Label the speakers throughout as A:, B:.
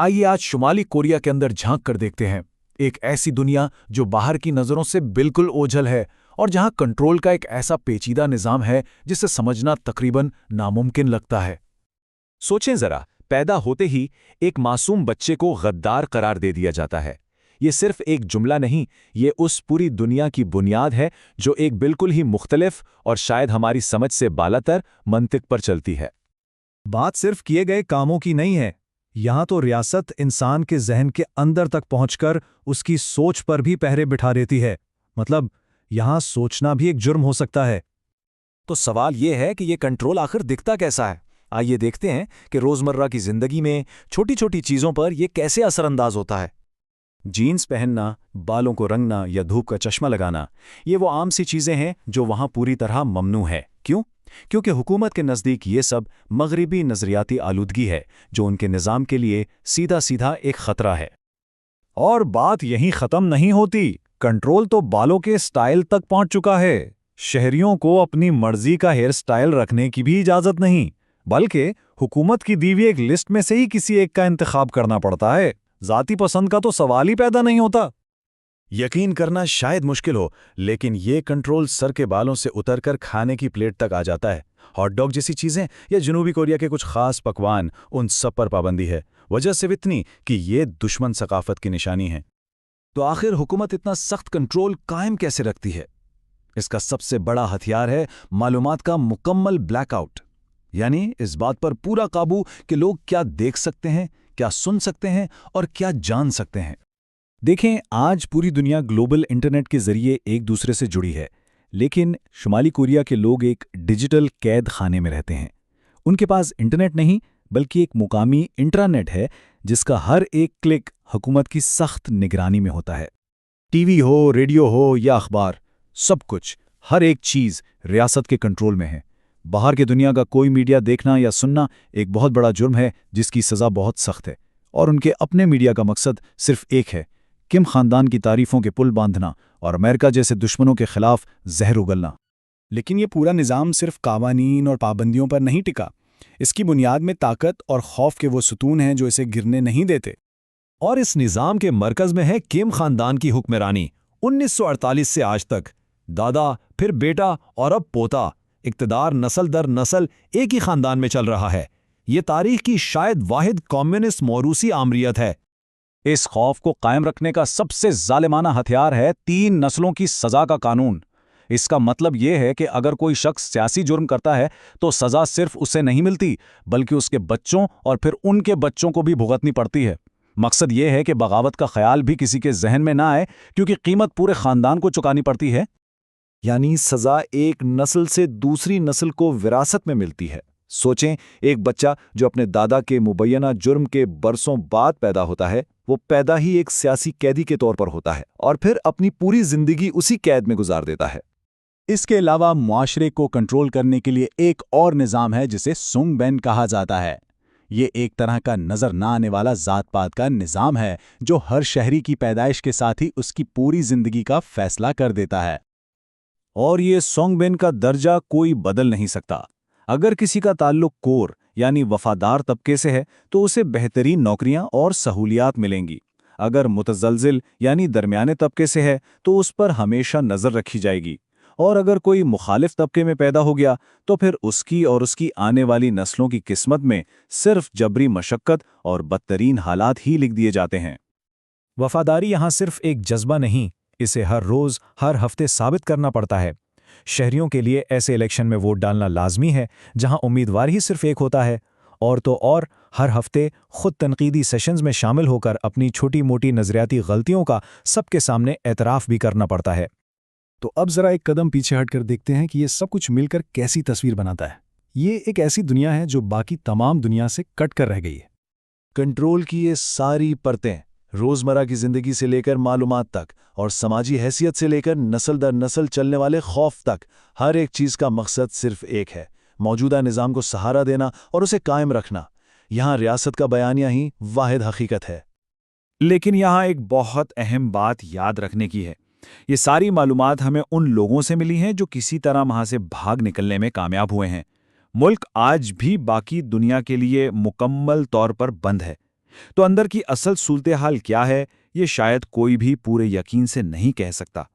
A: आइए आज शुमाली कोरिया के अंदर झांक कर देखते हैं। एक ऐसी दुनिया जो बाहर की नज़रों से बिल्कुल ओझल है और जहां कंट्रोल का एक ऐसा पेचीदा निज़ाम है जिसे समझना तकरीबन नामुमकिन लगता है।
B: सोचें जरा, पैदा होते ही एक मासूम बच्चे को गद्दार करार दे दिया जाता है। ये सिर्फ एक जुमला नहीं, ये उस पूरी दुनिया की बुनियाद है जो एक बिल्कुल ही मुख्तलिफ और शायद हमारी समझ से बालातर मंतिक पर चलती है।
C: बात सिर्फ किए गए कामों की नहीं है, यहाँ तो रियासत इंसान के जहन के अंदर तक पहुंचकर उसकी सोच पर भी पहरे बिठा देती है। मतलब यहाँ सोचना भी एक जुर्म हो सकता है।
B: तो सवाल ये है कि ये कंट्रोल आखिर दिखता कैसा है। आइए देखते हैं कि रोज़मर्रा की ज़िंदगी में छोटी छोटी चीज़ों पर यह कैसे असरअंदाज होता है।
C: जीन्स पहनना, बालों को रंगना या धूप का चश्मा लगाना, ये वो आम सी चीज़ें हैं जो वहाँ पूरी तरह ममनू है। क्यों? क्योंकि हुकूमत के नज़दीक ये सब मगरिबी नज़रियाती आलूदगी है जो उनके निज़ाम के लिए सीधा सीधा एक ख़तरा है। और बात यहीं ख़त्म नहीं होती। कंट्रोल तो बालों के स्टाइल तक पहुंच चुका है। शहरियों को अपनी मर्जी का हेयर स्टाइल रखने की भी इजाज़त नहीं, बल्कि हुकूमत की दी हुई एक लिस्ट में से ही किसी एक का इंतखाब करना पड़ता है। ज़ाती पसंद का तो सवाल ही पैदा नहीं होता।
D: यकीन करना शायद मुश्किल हो, लेकिन ये कंट्रोल सर के बालों से उतरकर खाने की प्लेट तक आ जाता है। हॉट डॉग जैसी चीज़ें या जनूबी कोरिया के कुछ खास पकवान, उन सब पर पाबंदी है। वजह सिर्फ इतनी कि ये दुश्मन सकाफत की निशानी है।
B: तो आखिर हुकूमत इतना सख्त कंट्रोल कायम कैसे रखती है? इसका सबसे बड़ा हथियार है मालूमात का मुकम्मल ब्लैकआउट, यानी इस बात पर पूरा काबू कि लोग क्या देख सकते हैं, क्या सुन सकते हैं और क्या जान सकते हैं।
C: देखें, आज पूरी दुनिया ग्लोबल इंटरनेट के जरिए एक दूसरे से जुड़ी है, लेकिन शुमाली कोरिया के लोग एक डिजिटल कैद खाने में रहते हैं। उनके पास इंटरनेट नहीं, बल्कि एक मुकामी इंट्रानेट है जिसका हर एक क्लिक हुकूमत की सख्त निगरानी में होता है। टीवी हो, रेडियो हो या अखबार, सब कुछ, हर एक चीज़ रियासत के कंट्रोल में है। बाहर की दुनिया का कोई मीडिया देखना या सुनना एक बहुत बड़ा जुर्म है जिसकी सज़ा बहुत सख्त है। और उनके अपने मीडिया का मकसद सिर्फ एक है, किम खानदान की तारीफों के पुल बांधना और अमेरिका जैसे दुश्मनों के खिलाफ जहर उगलना।
E: लेकिन ये पूरा निज़ाम सिर्फ कावानीन और पाबंदियों पर नहीं टिका। इसकी बुनियाद में ताकत और खौफ के वो सुतून हैं जो इसे गिरने नहीं देते।
C: और इस निज़ाम के मरकज़ में है किम खानदान की हुक्मरानी। 1948 से आज तक दादा, फिर बेटा और अब पोता, इक़्तिदार नस्ल दर नस्ल एक ही खानदान में चल रहा है। ये तारीख की शायद वाहिद कम्युनिस्ट मौरूसी आमरियत है।
A: इस खौफ को कायम रखने का सबसे जालिमाना हथियार है 3 नस्लों की सज़ा का कानून। इसका मतलब ये है कि अगर कोई शख्स सियासी जुर्म करता है तो सज़ा सिर्फ उसे नहीं मिलती, बल्कि उसके बच्चों और फिर उनके बच्चों को भी भुगतनी पड़ती है। मकसद ये है कि बगावत का ख्याल भी किसी के जहन में ना आए, क्योंकि कीमत पूरे खानदान को चुकानी पड़ती है।
C: यानी सज़ा एक नस्ल से दूसरी नस्ल को विरासत में मिलती है। सोचें, एक बच्चा जो अपने दादा के मुबैना जुर्म के बरसों बाद पैदा होता है, वो पैदा ही एक सियासी कैदी के तौर पर होता है और फिर अपनी पूरी जिंदगी उसी कैद में गुजार देता है।
A: इसके अलावा मुआशरे को कंट्रोल करने के लिए एक और निज़ाम है जिसे सुंगबेन कहा जाता है। ये एक तरह का नज़र ना आने वाला ज़ात पात का निज़ाम है जो हर शहरी की पैदाइश के साथ ही उसकी पूरी जिंदगी का फैसला कर देता है।
C: और ये सुंगबेन का दर्जा कोई बदल नहीं सकता। अगर किसी का ताल्लुक कोर यानी वफादार तबके से है तो उसे बेहतरीन नौकरियां और सहूलियात मिलेंगी। अगर मुतज़लज़िल यानी दरमियाने तबके से है तो उस पर हमेशा नज़र रखी जाएगी। और अगर कोई मुखालिफ तबके में पैदा हो गया तो फिर उसकी और उसकी आने वाली नस्लों की किस्मत में सिर्फ जबरी मशक्क़त और बदतरीन हालात ही लिख दिए जाते हैं।
E: वफादारी यहाँ सिर्फ एक जज्बा नहीं, इसे हर रोज़ हर हफ्ते साबित करना पड़ता है। शहरियों के लिए ऐसे इलेक्शन में वोट डालना लाजमी है जहां उम्मीदवार ही सिर्फ एक होता है। और तो और हर हफ्ते खुद तनकीदी सेशंस में शामिल होकर अपनी छोटी मोटी नज़रियाती गलतियों का सबके सामने एतराफ़ भी करना पड़ता है। तो अब ज़रा एक कदम पीछे हटकर देखते हैं कि ये सब कुछ मिलकर कैसी तस्वीर बनाता है। ये एक ऐसी दुनिया है जो बाकी तमाम दुनिया से कट कर रह गई है।
D: कंट्रोल की ये सारी परतें, रोज़मर्रा की ज़िंदगी से लेकर मालूमात तक और समाजी हैसियत से लेकर नस्ल दर नस्ल चलने वाले खौफ तक, हर एक चीज़ का मकसद सिर्फ एक है, मौजूदा निज़ाम को सहारा देना और उसे कायम रखना। यहाँ रियासत का बयानिया ही वाहिद हकीकत है।
C: लेकिन यहाँ एक बहुत अहम बात याद रखने की है। ये सारी मालूमात हमें उन लोगों से मिली हैं जो किसी तरह वहाँ से भाग निकलने में कामयाब हुए हैं। मुल्क आज भी बाकी दुनिया के लिए मुकम्मल तौर पर बंद है,
B: तो अंदर की असल सूरत-ए-हाल क्या है, ये शायद कोई भी पूरे यकीन से नहीं कह सकता।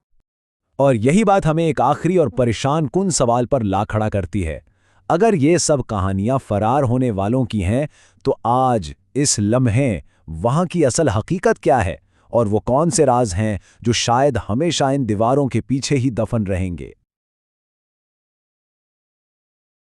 C: और यही बात हमें एक आखिरी और परेशान कुन सवाल पर ला खड़ा करती है। अगर ये सब कहानियां फरार होने वालों की हैं, तो आज इस लम्हे वहां की असल हकीकत क्या है, और वो कौन से राज हैं जो शायद हमेशा इन दीवारों के पीछे ही दफन रहेंगे?